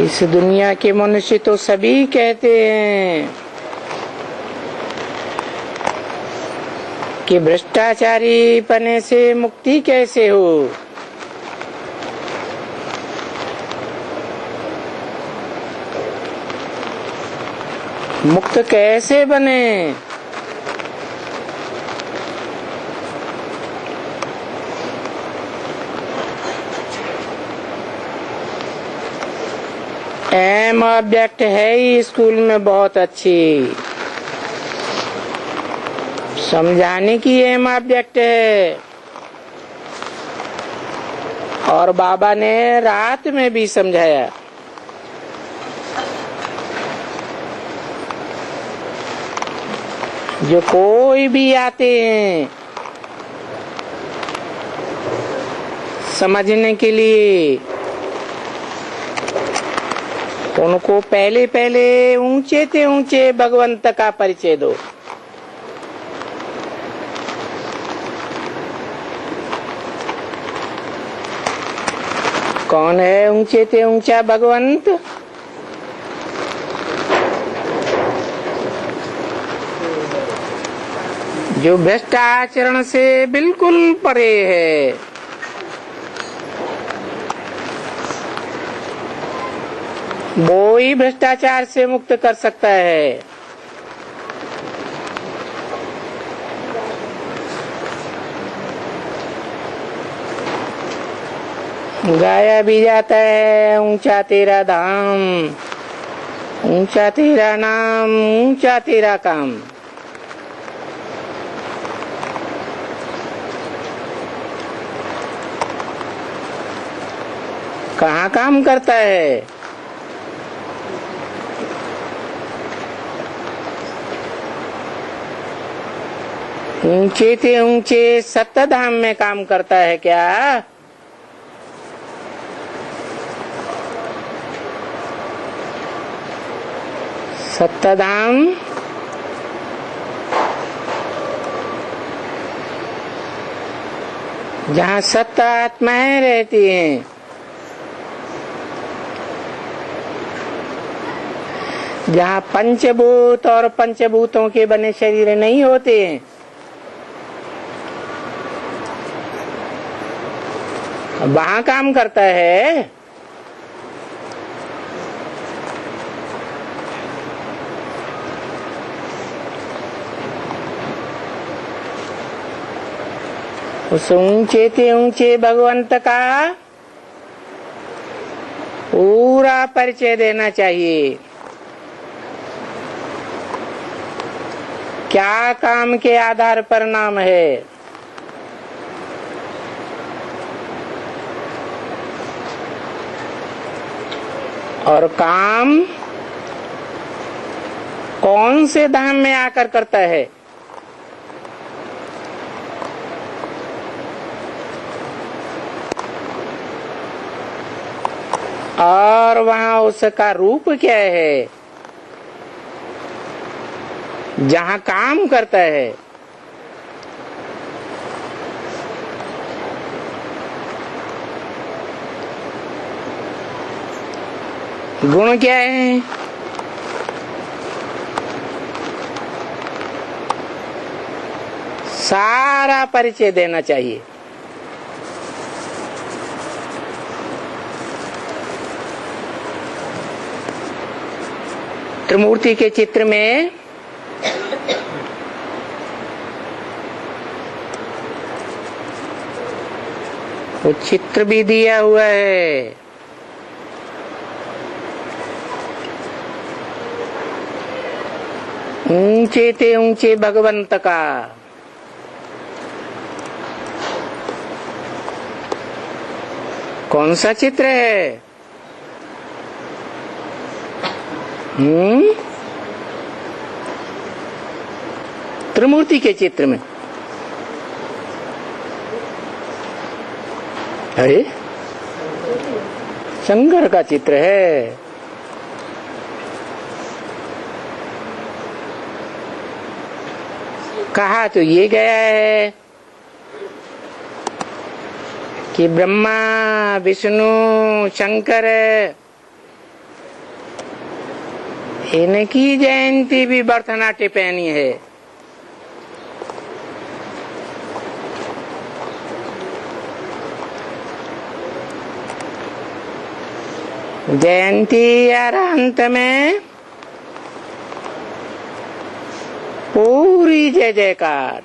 इस दुनिया के मनुष्य तो सभी कहते हैं कि भ्रष्टाचारी पने से मुक्ति कैसे हो। मुक्त कैसे बने। एम ऑब्जेक्ट है ही स्कूल में बहुत अच्छी, समझाने की एम ऑब्जेक्ट है। और बाबा ने रात में भी समझाया। जो कोई भी आते हैं समझने के लिए, उनको पहले पहले ऊंचे से ऊंचे भगवंत का परिचय दो। कौन है ऊंचे से ऊंचा भगवंत? जो भ्रष्ट आचरण से बिल्कुल परे है। वो ही भ्रष्टाचार से मुक्त कर सकता है। गाया भी जाता है ऊंचा तेरा धाम, ऊंचा तेरा नाम, ऊंचा तेरा काम। कहाँ काम करता है? ऊंचे से ऊंचे सप्तधाम में काम करता है क्या? सप्तधाम जहाँ सत्य आत्माएं रहती हैं, जहाँ पंचभूत और पंचभूतों के बने शरीर नहीं होते हैं, वहाँ काम करता है। उस ऊंचे से ऊंचे भगवंत का पूरा परिचय देना चाहिए। क्या काम के आधार पर नाम है? और काम कौन से धाम में आकर करता है? और वहाँ उसका रूप क्या है जहाँ काम करता है? गुण क्या है? सारा परिचय देना चाहिए। त्रिमूर्ति के चित्र में वो चित्र भी दिया हुआ है। ऊंचे से ऊंचे भगवंत का। कौन सा चित्र है? त्रिमूर्ति के चित्र में। अरे शंकर का चित्र है। कहा तो ये गया है कि ब्रह्मा विष्णु शंकर इनकी जयंती भी बर्थना टिप्पणी है। जयंती और अंत में पूरी जय जयकार।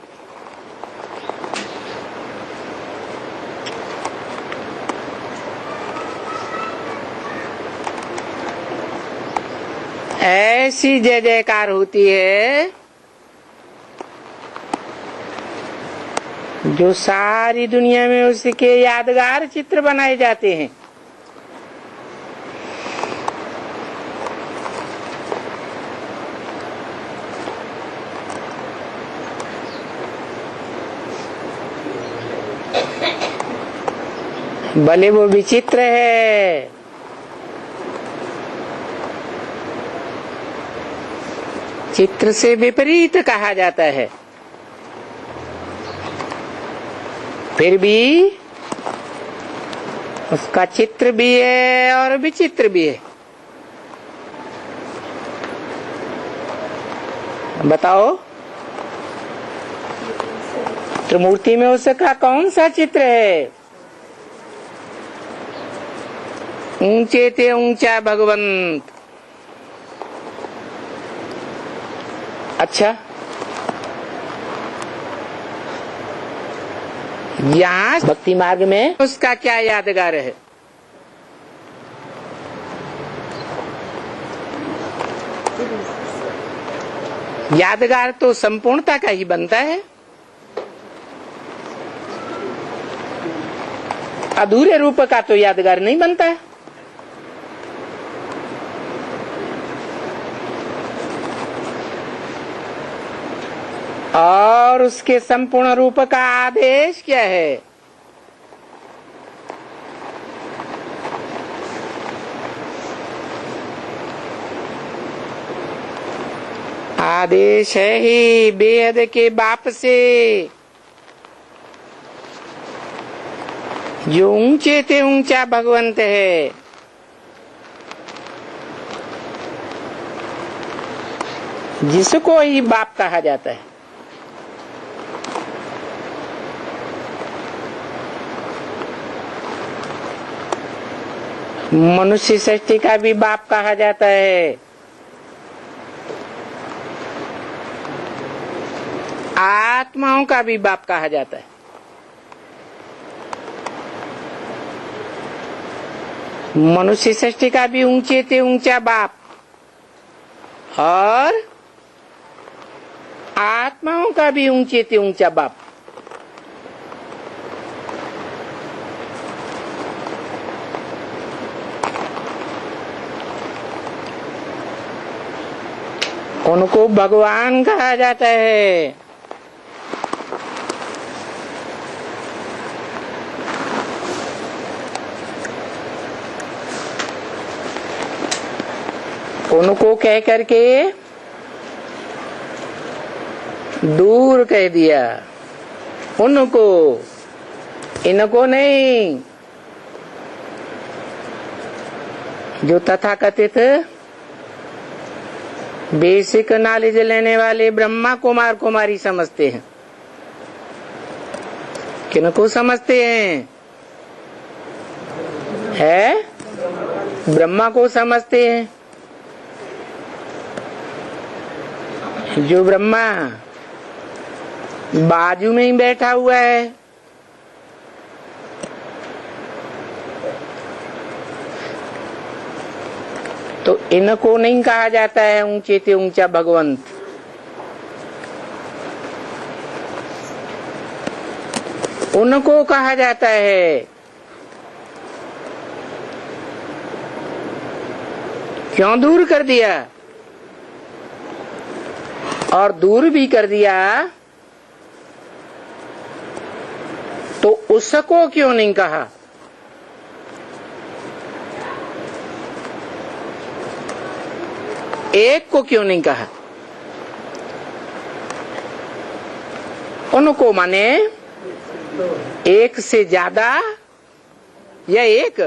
ऐसी जय जयकार होती है जो सारी दुनिया में उसके यादगार चित्र बनाए जाते हैं। भले वो विचित्र है, चित्र से विपरीत कहा जाता है, फिर भी उसका चित्र भी है और विचित्र भी है। बताओ त्रिमूर्ति में उसका कौन सा चित्र है? ऊंचे ते ऊंचा भगवंत। अच्छा, यहाँ भक्ति मार्ग में उसका क्या यादगार है? यादगार तो संपूर्णता का ही बनता है, अधूरे रूप का तो यादगार नहीं बनता है। और उसके संपूर्ण रूप का आदेश क्या है? आदेश है ही बेहद के बाप से, जो ऊंचे ते ऊंचा भगवंत है। जिसको ही बाप कहा जाता है। मनुष्य सृष्टि का भी बाप कहा जाता है, आत्माओं का भी बाप कहा जाता है। मनुष्य सृष्टि का भी ऊंचे ते ऊंचा बाप और आत्माओं का भी ऊंचे ते ऊंचा बाप। उनको भगवान कहा जाता है। उनको कह करके दूर कह दिया, उनको, इनको नहीं। जो तथाकथित बेसिक नॉलेज लेने वाले ब्रह्मा कुमार कुमारी समझते हैं। किनको समझते हैं? है ब्रह्मा को समझते हैं। जो ब्रह्मा बाजू में ही बैठा हुआ है, तो इनको नहीं कहा जाता है ऊंचे ते ऊंचा भगवंत। उनको कहा जाता है। क्यों दूर कर दिया? और दूर भी कर दिया तो उसको क्यों नहीं कहा? एक को क्यों नहीं कहा? उनको माने एक से ज्यादा या एक?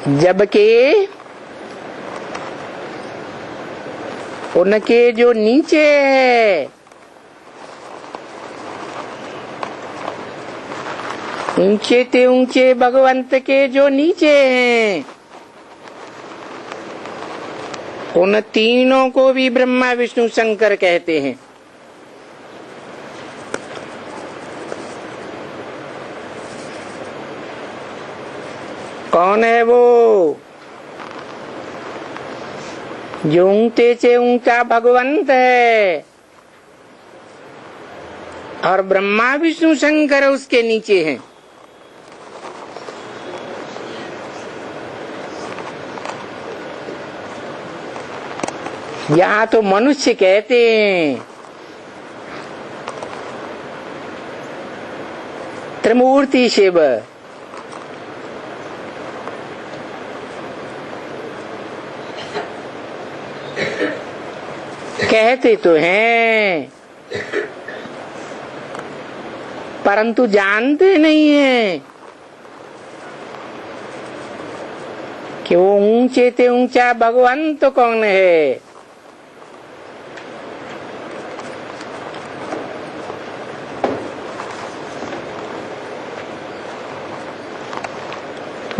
जबकि उनके जो नीचे है, ऊंचे ते ऊंचे भगवंत के जो नीचे हैं, उन तीनों को भी ब्रह्मा विष्णु शंकर कहते हैं। कौन है वो? जो ऊंचे से ऊंचा भगवंत है और ब्रह्मा विष्णु शंकर उसके नीचे हैं। यहाँ तो मनुष्य कहते हैं त्रिमूर्ति शिव, कहते तो हैं परंतु जानते नहीं हैं कि वो ऊंचे ते ऊंचा भगवंत कौन है।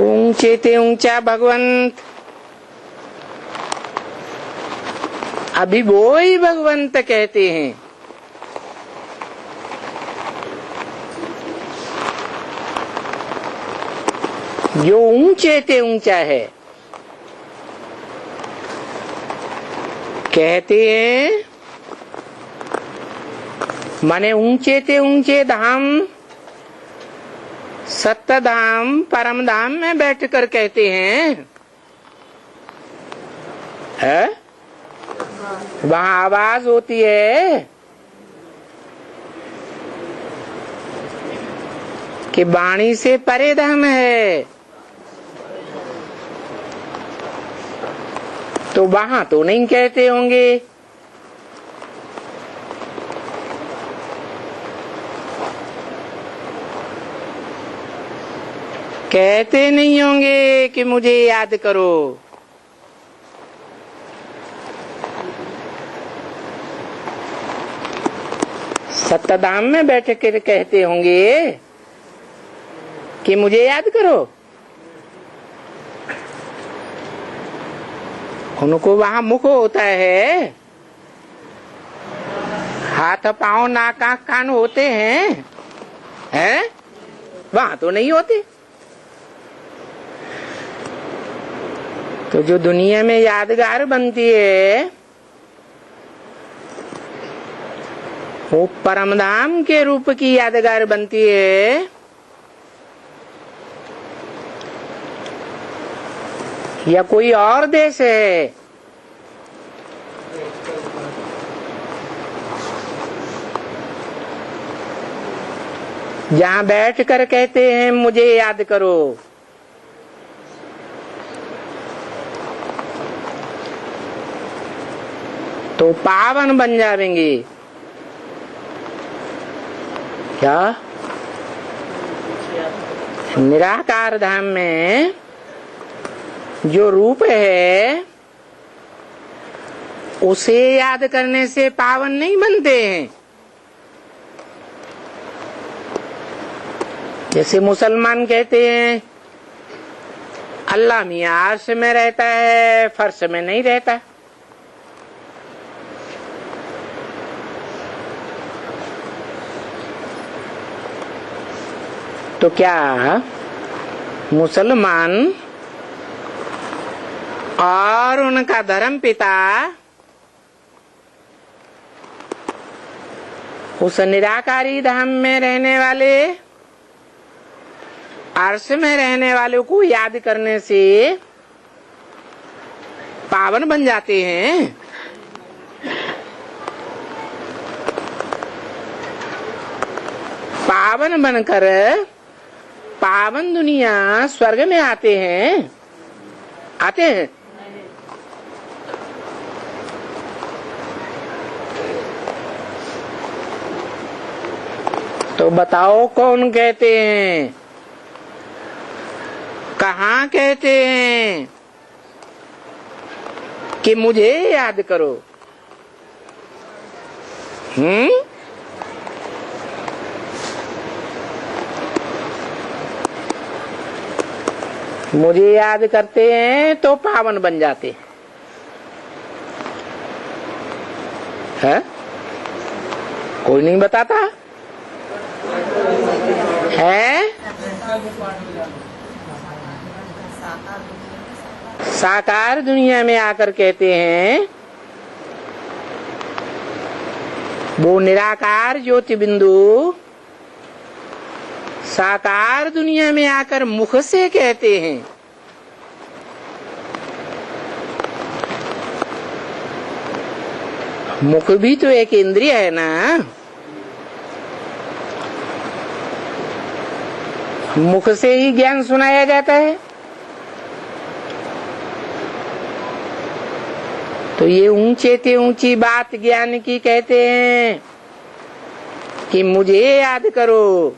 ऊंचे ते ऊंचा भगवंत अभी वो ही भगवंत कहते हैं। जो ऊंचे ते ऊंचा है, कहते हैं माने ऊंचे ते ऊंचे धाम, सत्य धाम, परम धाम में बैठकर कहते हैं है? वहां आवाज होती है कि वाणी से परे धाम है, तो वहां तो नहीं कहते होंगे। कहते नहीं होंगे कि मुझे याद करो। सत्ताधाम में बैठ कर कहते होंगे कि मुझे याद करो। उनको वहां मुख होता है, हाथ पांव नाक आंख कान होते हैं, वहां तो नहीं होते। तो जो दुनिया में यादगार बनती है वो परमधाम के रूप की यादगार बनती है या कोई और देश है? जहाँ बैठ कर कहते हैं मुझे याद करो। तो पावन बन जाएंगे क्या? निराकार धाम में जो रूप है उसे याद करने से पावन नहीं बनते हैं। जैसे मुसलमान कहते हैं अल्लाह मियां अर्श में रहता है, फर्श में नहीं रहता। तो क्या मुसलमान और उनका धर्म पिता उस निराकारी धाम में रहने वाले, अर्श में रहने वालों को याद करने से पावन बन जाते हैं? पावन बनकर पावन दुनिया स्वर्ग में आते हैं? आते हैं? तो बताओ कौन कहते हैं कहाँ कहते हैं कि मुझे याद करो? मुझे याद करते हैं तो पावन बन जाते हैं। कोई नहीं बताता है। साकार दुनिया में आकर कहते हैं वो निराकार ज्योति बिंदु साकार दुनिया में आकर मुख से कहते हैं। मुख भी तो एक इंद्रिय है ना। मुख से ही ज्ञान सुनाया जाता है। तो ये ऊंचे से ऊंची बात ज्ञान की कहते हैं कि मुझे याद करो।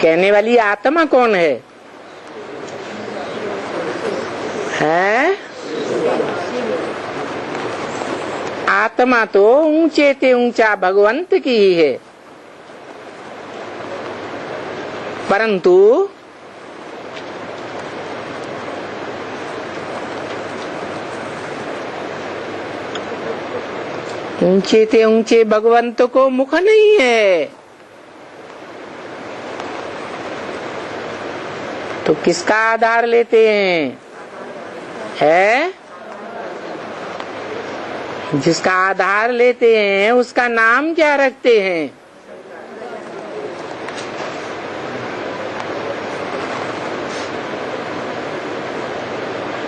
कहने वाली आत्मा कौन है? आत्मा तो ऊंचे से ऊंचा भगवंत की ही है, परंतु ऊंचे से ऊंचे भगवंत को मुख नहीं है। तो किसका आधार लेते हैं? जिसका आधार लेते हैं उसका नाम क्या रखते हैं?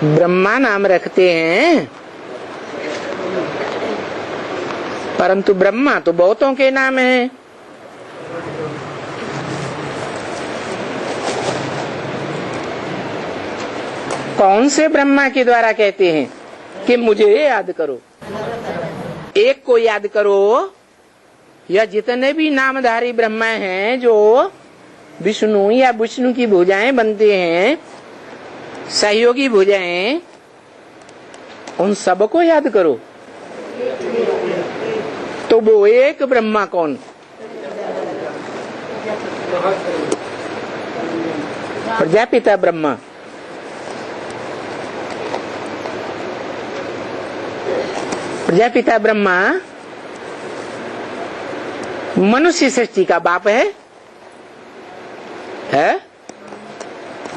ब्रह्मा नाम रखते हैं। परंतु ब्रह्मा तो बहुतों के नाम है। कौन से ब्रह्मा के द्वारा कहते हैं कि मुझे याद करो? एक को याद करो या जितने भी नामधारी ब्रह्मा हैं जो विष्णु या विष्णु की भुजाएं बनते हैं, सहयोगी भुजाएं, उन सबको याद करो। तो वो एक ब्रह्मा कौन? प्रजापिता ब्रह्मा। प्रजापिता ब्रह्मा मनुष्य सृष्टि का बाप है?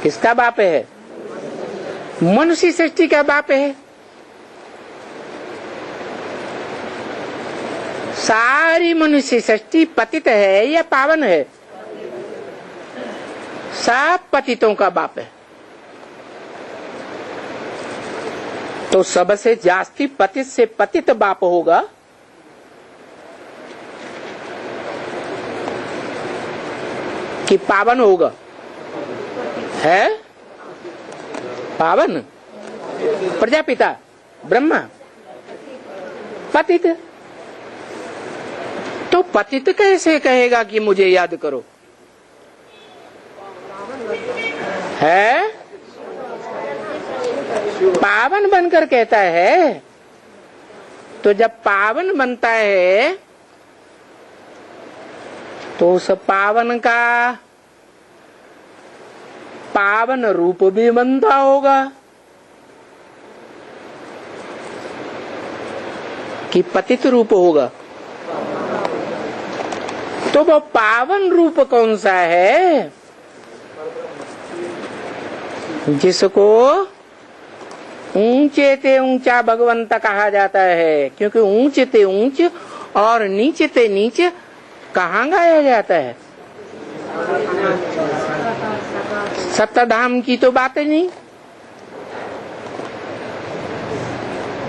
किसका बाप है? मनुष्य सृष्टि का बाप है। सारी मनुष्य सृष्टि पतित है या पावन है? सब पतितों का बाप है। तो सबसे जास्ती पतित से पतित बाप होगा कि पावन होगा? है पावन प्रजापिता ब्रह्मा, पतित। तो पतित कैसे कहेगा कि मुझे याद करो? है पावन बनकर कहता है। तो जब पावन बनता है तो उस पावन का पावन रूप भी बनता होगा कि पतित रूप होगा। तो वो पावन रूप कौन सा है जिसको ऊंचे से ऊंचा भगवंत कहा जाता है? क्योंकि ऊंचे से ऊंच और नीचे से नीच कहाँ गाया जाता है? सप्तधाम की तो बात ही नहीं।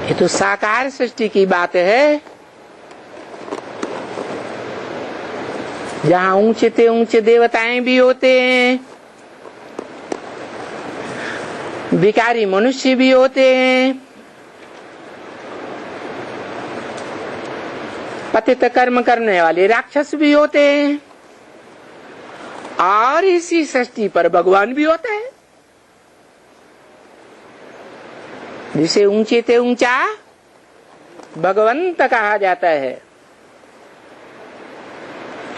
ये तो साकार सृष्टि की बात है, जहाँ ऊंचे से ऊंचे देवताएं भी होते हैं, भिखारी मनुष्य भी होते हैं, पतित कर्म करने वाले राक्षस भी होते हैं, और इसी सृष्टि पर भगवान भी होता है, जिसे ऊंचे से ऊंचा भगवंत कहा जाता है।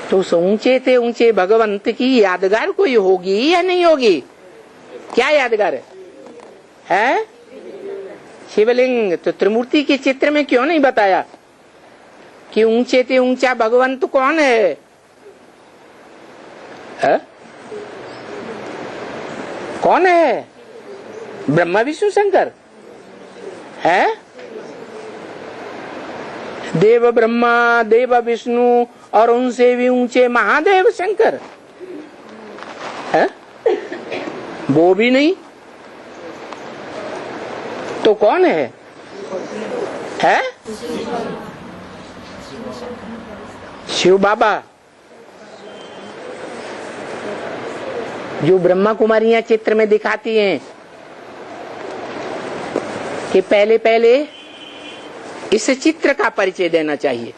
तो उस ऊंचे से ऊंचे भगवंत की यादगार कोई होगी या नहीं होगी? क्या यादगार है? शिवलिंग। तो त्रिमूर्ति के चित्र में क्यों नहीं बताया कि ऊंचे से ऊंचा भगवंत कौन है? कौन है? ब्रह्मा विष्णु शंकर है? देव ब्रह्मा, देव विष्णु और उनसे भी ऊंचे महादेव शंकर है? वो भी नहीं तो कौन है? शिव बाबा। जो ब्रह्मा कुमारियां चित्र में दिखाती हैं कि पहले पहले इस चित्र का परिचय देना चाहिए।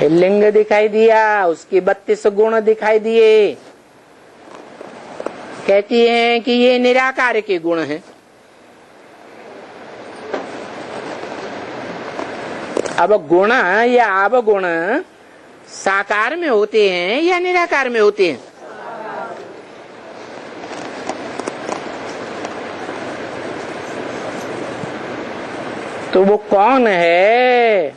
लिंग दिखाई दिया, उसके 32 गुण दिखाई दिए, कहती हैं कि ये निराकार के गुण हैं। अब गुण या अवगुण साकार में होते हैं या निराकार में होते हैं? तो वो कौन है?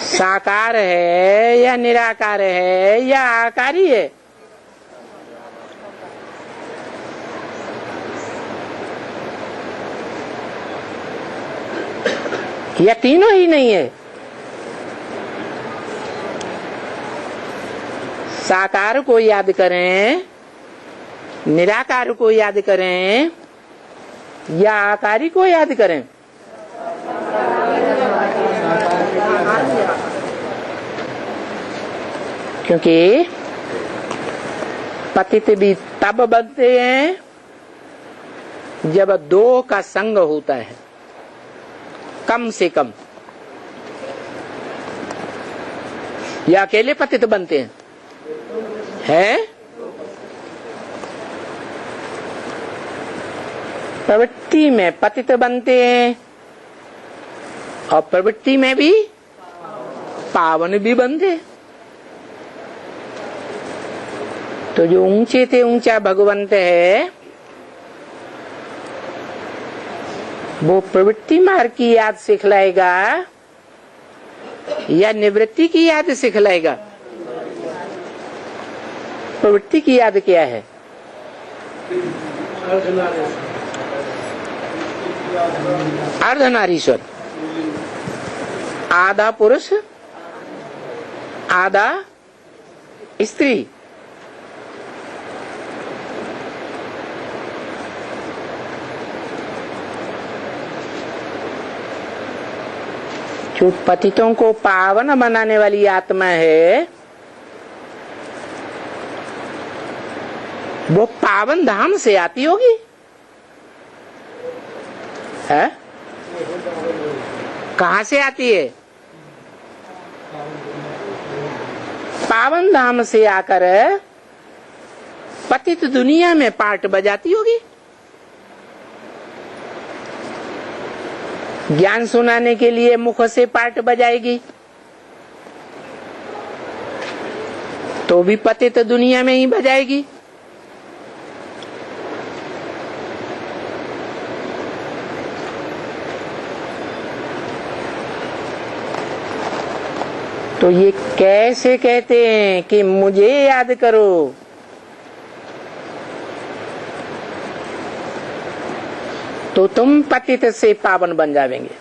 साकार है या निराकार है या आकारी है? या तीनों ही नहीं है? साकार को याद करें, निराकार को याद करें या आकारी को याद करें? क्योंकि पतित भी तब बनते हैं जब दो का संग होता है, कम से कम। या अकेले पतित बनते हैं? प्रवृत्ति में पतित बनते हैं और प्रवृत्ति में भी पावन भी बनते हैं। तो जो ऊंचे से ऊंचा भगवंत है वो प्रवृत्ति मार्ग की याद सिखलाएगा या निवृत्ति की याद सिखलाएगा? प्रवृत्ति की याद क्या है? अर्धनारीश्वर, आधा पुरुष आधा स्त्री। जो पतितों को पावन बनाने वाली आत्मा है वो पावन धाम से आती होगी, है? कहाँ से आती है? पावन धाम से आकर पतित दुनिया में पार्ट बजाती होगी। ज्ञान सुनाने के लिए मुख से पार्ट बजाएगी तो भी पतित दुनिया में ही बजाएगी। तो ये कैसे कहते हैं कि मुझे याद करो? तो तुम पतित से पावन बन जाएंगे।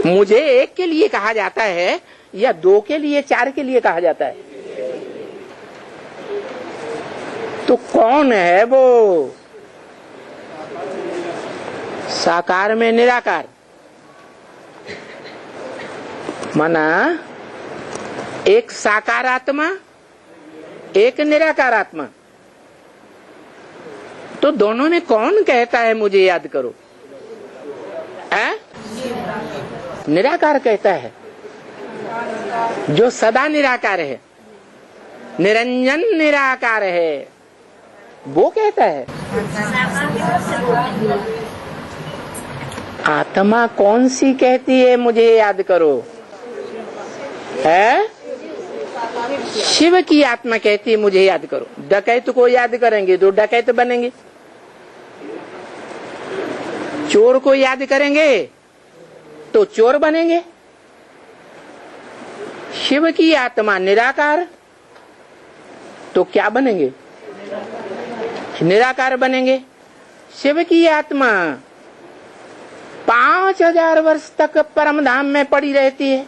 मुझे एक के लिए कहा जाता है या दो के लिए, चार के लिए कहा जाता है? तो कौन है वो? साकार में निराकार, माना एक साकार आत्मा एक निराकार आत्मा। तो दोनों में कौन कहता है मुझे याद करो? निराकार कहता है। जो सदा निराकार है, निरंजन निराकार है, वो कहता है। आत्मा कौन सी कहती है मुझे याद करो? है शिव की आत्मा कहती है मुझे याद करो। डकैत को याद करेंगे तो डकैत बनेंगे, चोर को याद करेंगे तो चोर बनेंगे। शिव की आत्मा निराकार तो क्या बनेंगे? निराकार बनेंगे। शिव की आत्मा 5000 वर्ष तक परम धाम में पड़ी रहती है,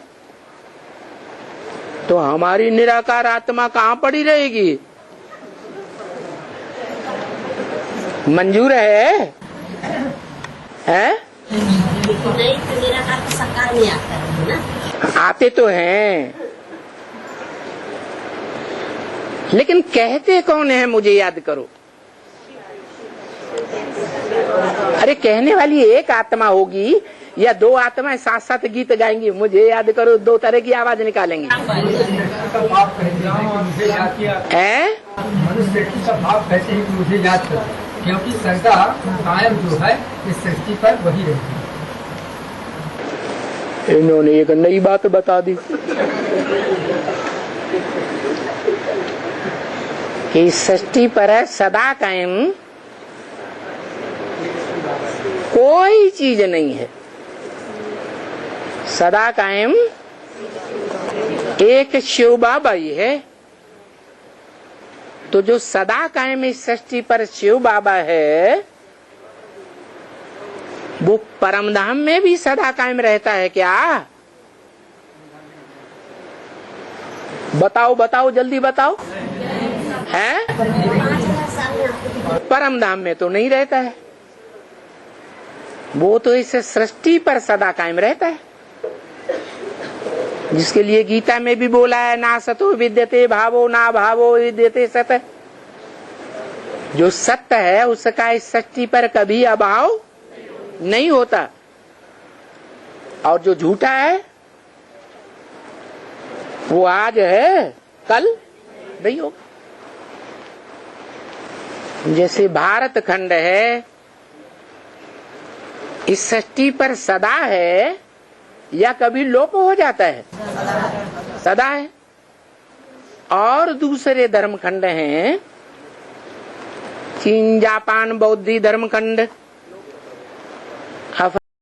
तो हमारी निराकार आत्मा कहाँ पड़ी रहेगी? मंजूर है? नहीं तो निराकार तो साकार में आता है ना। आते तो हैं, लेकिन कहते कौन है मुझे याद करो? अरे कहने वाली एक आत्मा होगी या दो आत्माएं साथ साथ गीत गाएंगी, मुझे याद करो, दो तरह की आवाज निकालेंगी। है मनुष्य का भाव कैसे ही मुझे याद कर, क्योंकि सदा कायम जो है इस सृष्टि पर वही रहती है। इन्होंने एक नई बात बता दी कि सृष्टि पर है सदा कायम कोई चीज नहीं है। सदा कायम एक शिव बाबा ही है। तो जो सदा कायम इस सृष्टि पर शिव बाबा है, वो परमधाम में भी सदा कायम रहता है क्या? बताओ बताओ, जल्दी बताओ। है? परमधाम में तो नहीं रहता है, वो तो इस सृष्टि पर सदा कायम रहता है, जिसके लिए गीता में भी बोला है, ना सतो विद्यते भावो ना भावो विद्यते सत। जो सत्य है उसका इस सृष्टि पर कभी अभाव नहीं होता, और जो झूठा है वो आज है कल नहीं होगा। जैसे भारत खंड है इस सृष्टि पर सदा है या कभी लोप हो जाता है? सदा है। और दूसरे धर्म खंड हैं, चीन जापान बौद्धी धर्म खंड,